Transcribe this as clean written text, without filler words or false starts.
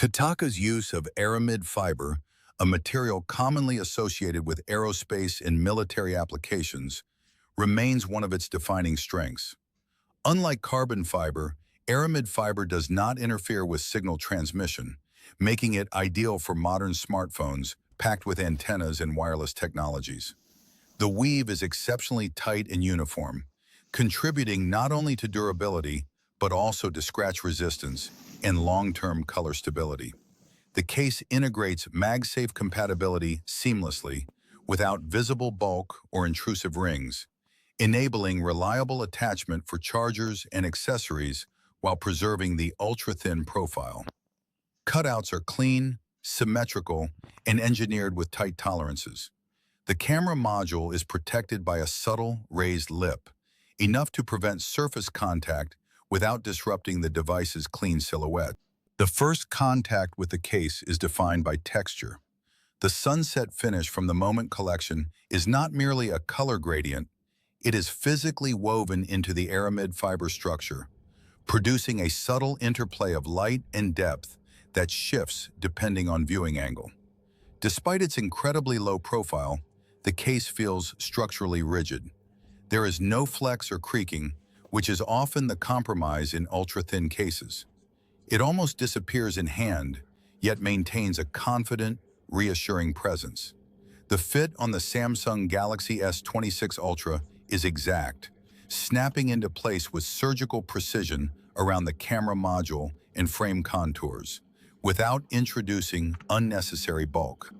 PITAKA's use of Aramid fiber, a material commonly associated with aerospace and military applications, remains one of its defining strengths. Unlike carbon fiber, Aramid fiber does not interfere with signal transmission, making it ideal for modern smartphones packed with antennas and wireless technologies. The weave is exceptionally tight and uniform, contributing not only to durability, but also to scratch resistance and long-term color stability. The case integrates MagSafe compatibility seamlessly without visible bulk or intrusive rings, enabling reliable attachment for chargers and accessories while preserving the ultra-thin profile. Cutouts are clean, symmetrical, and engineered with tight tolerances. The camera module is protected by a subtle raised lip, enough to prevent surface contact without disrupting the device's clean silhouette. The first contact with the case is defined by texture. The sunset finish from the Moment collection is not merely a color gradient, it is physically woven into the Aramid fiber structure, producing a subtle interplay of light and depth that shifts depending on viewing angle. Despite its incredibly low profile, the case feels structurally rigid. There is no flex or creaking, which is often the compromise in ultra-thin cases. It almost disappears in hand, yet maintains a confident, reassuring presence. The fit on the Samsung Galaxy S26 Ultra is exact, snapping into place with surgical precision around the camera module and frame contours, without introducing unnecessary bulk.